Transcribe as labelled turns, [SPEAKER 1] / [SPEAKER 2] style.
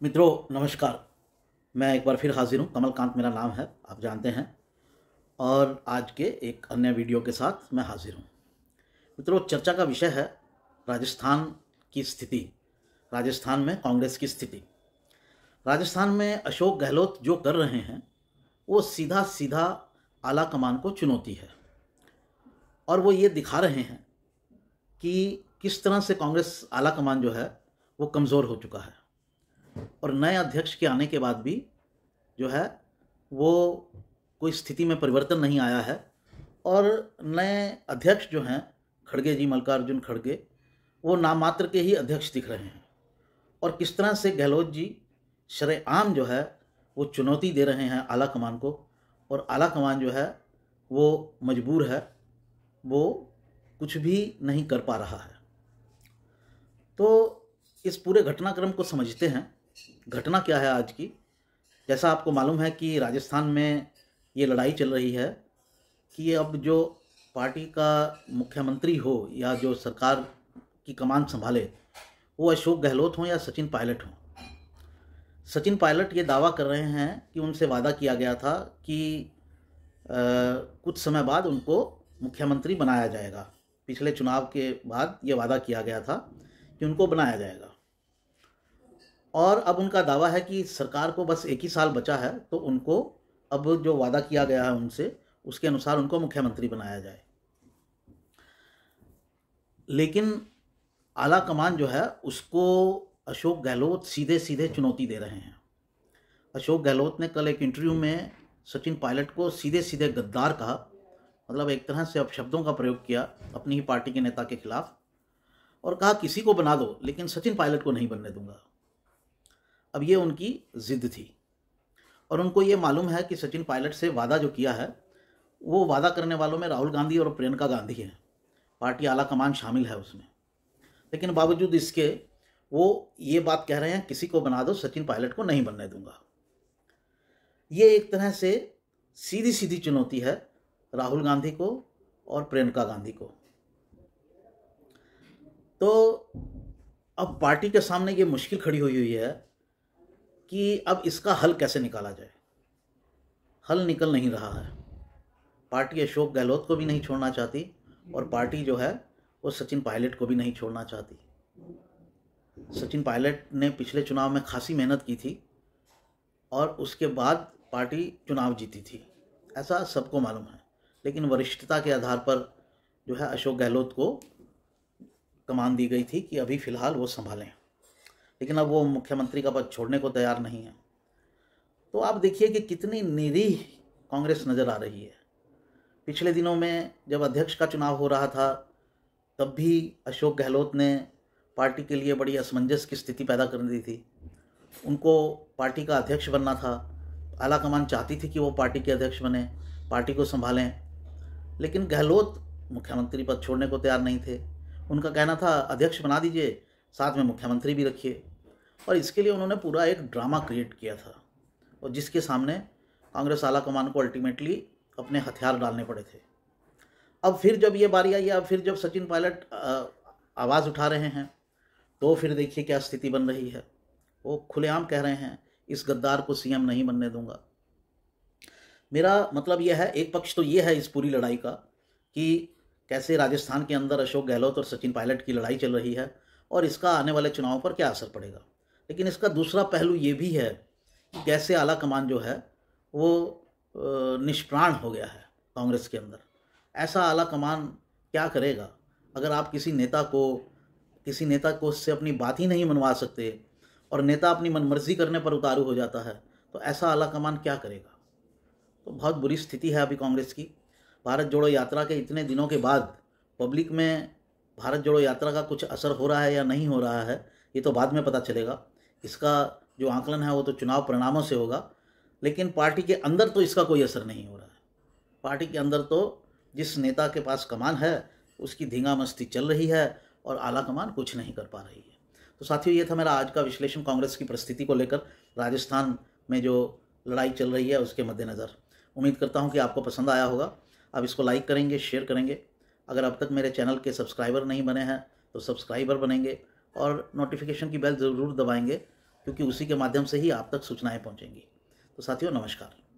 [SPEAKER 1] मित्रों नमस्कार। मैं एक बार फिर हाजिर हूँ। कमलकांत मेरा नाम है, आप जानते हैं। और आज के एक अन्य वीडियो के साथ मैं हाजिर हूँ। मित्रों, चर्चा का विषय है राजस्थान की स्थिति, राजस्थान में कांग्रेस की स्थिति। राजस्थान में अशोक गहलोत जो कर रहे हैं वो सीधा सीधा आला कमान को चुनौती है, और वो ये दिखा रहे हैं कि किस तरह से कांग्रेस आला कमान जो है वो कमज़ोर हो चुका है। और नए अध्यक्ष के आने के बाद भी जो है वो कोई स्थिति में परिवर्तन नहीं आया है। और नए अध्यक्ष जो हैं खड़गे जी, मल्लिकार्जुन खड़गे, वो नाम मात्र के ही अध्यक्ष दिख रहे हैं। और किस तरह से गहलोत जी शरेआम जो है वो चुनौती दे रहे हैं आला कमान को, और आला कमान जो है वो मजबूर है, वो कुछ भी नहीं कर पा रहा है। तो इस पूरे घटनाक्रम को समझते हैं। घटना क्या है आज की? जैसा आपको मालूम है कि राजस्थान में ये लड़ाई चल रही है कि अब जो पार्टी का मुख्यमंत्री हो या जो सरकार की कमान संभाले, वो अशोक गहलोत हों या सचिन पायलट हों। सचिन पायलट ये दावा कर रहे हैं कि उनसे वादा किया गया था कि कुछ समय बाद उनको मुख्यमंत्री बनाया जाएगा। पिछले चुनाव के बाद ये वादा किया गया था कि उनको बनाया जाएगा। और अब उनका दावा है कि सरकार को बस 1 ही साल बचा है, तो उनको अब जो वादा किया गया है उनसे, उसके अनुसार उनको मुख्यमंत्री बनाया जाए। लेकिन आला कमान जो है उसको अशोक गहलोत सीधे सीधे चुनौती दे रहे हैं। अशोक गहलोत ने कल एक इंटरव्यू में सचिन पायलट को सीधे सीधे गद्दार कहा, मतलब एक तरह से अपशब्दों का प्रयोग किया अपनी ही पार्टी के नेता के खिलाफ, और कहा किसी को बना दो लेकिन सचिन पायलट को नहीं बनने दूंगा। अब ये उनकी जिद थी, और उनको ये मालूम है कि सचिन पायलट से वादा जो किया है वो वादा करने वालों में राहुल गांधी और प्रियंका गांधी हैं। पार्टी आला कमान शामिल है उसमें। लेकिन बावजूद इसके वो ये बात कह रहे हैं किसी को बना दो, सचिन पायलट को नहीं बनने दूंगा। ये एक तरह से सीधी सीधी चुनौती है राहुल गांधी को और प्रियंका गांधी को। तो अब पार्टी के सामने ये मुश्किल खड़ी हुई है कि अब इसका हल कैसे निकाला जाए। हल निकल नहीं रहा है। पार्टी अशोक गहलोत को भी नहीं छोड़ना चाहती, और पार्टी जो है वो सचिन पायलट को भी नहीं छोड़ना चाहती। सचिन पायलट ने पिछले चुनाव में खासी मेहनत की थी और उसके बाद पार्टी चुनाव जीती थी, ऐसा सबको मालूम है। लेकिन वरिष्ठता के आधार पर जो है अशोक गहलोत को कमान दी गई थी कि अभी फ़िलहाल वो संभालें। लेकिन अब वो मुख्यमंत्री का पद छोड़ने को तैयार नहीं है। तो आप देखिए कि कितनी निरीह कांग्रेस नज़र आ रही है। पिछले दिनों में जब अध्यक्ष का चुनाव हो रहा था, तब भी अशोक गहलोत ने पार्टी के लिए बड़ी असमंजस की स्थिति पैदा कर दी थी। उनको पार्टी का अध्यक्ष बनना था, आला कमान चाहती थी कि वो पार्टी के अध्यक्ष बने, पार्टी को संभालें। लेकिन गहलोत मुख्यमंत्री पद छोड़ने को तैयार नहीं थे। उनका कहना था अध्यक्ष बना दीजिए, साथ में मुख्यमंत्री भी रखिए। और इसके लिए उन्होंने पूरा एक ड्रामा क्रिएट किया था, और जिसके सामने कांग्रेस आला कमान को अल्टीमेटली अपने हथियार डालने पड़े थे। अब फिर जब ये बारी आई, अब फिर जब सचिन पायलट आवाज़ उठा रहे हैं, तो फिर देखिए क्या स्थिति बन रही है। वो खुलेआम कह रहे हैं इस गद्दार को सीएम नहीं बनने दूंगा। मेरा मतलब यह है, एक पक्ष तो ये है इस पूरी लड़ाई का कि कैसे राजस्थान के अंदर अशोक गहलोत और सचिन पायलट की लड़ाई चल रही है और इसका आने वाले चुनाव पर क्या असर पड़ेगा। लेकिन इसका दूसरा पहलू ये भी है कि कैसे आला कमान जो है वो निष्प्राण हो गया है कांग्रेस के अंदर। ऐसा आला कमान क्या करेगा? अगर आप किसी नेता को उससे अपनी बात ही नहीं मनवा सकते और नेता अपनी मनमर्जी करने पर उतारू हो जाता है, तो ऐसा आला कमान क्या करेगा? तो बहुत बुरी स्थिति है अभी कांग्रेस की। भारत जोड़ो यात्रा के इतने दिनों के बाद पब्लिक में भारत जोड़ो यात्रा का कुछ असर हो रहा है या नहीं हो रहा है, ये तो बाद में पता चलेगा। इसका जो आकलन है वो तो चुनाव परिणामों से होगा। लेकिन पार्टी के अंदर तो इसका कोई असर नहीं हो रहा है। पार्टी के अंदर तो जिस नेता के पास कमान है उसकी धींगा मस्ती चल रही है और आला कमान कुछ नहीं कर पा रही है। तो साथियों, ये था मेरा आज का विश्लेषण कांग्रेस की परिस्थिति को लेकर, राजस्थान में जो लड़ाई चल रही है उसके मद्देनज़र। उम्मीद करता हूँ कि आपको पसंद आया होगा। आप इसको लाइक करेंगे, शेयर करेंगे। अगर अब तक मेरे चैनल के सब्सक्राइबर नहीं बने हैं तो सब्सक्राइबर बनेंगे और नोटिफिकेशन की बेल ज़रूर दबाएंगे, क्योंकि उसी के माध्यम से ही आप तक सूचनाएं पहुंचेंगी। तो साथियों, नमस्कार।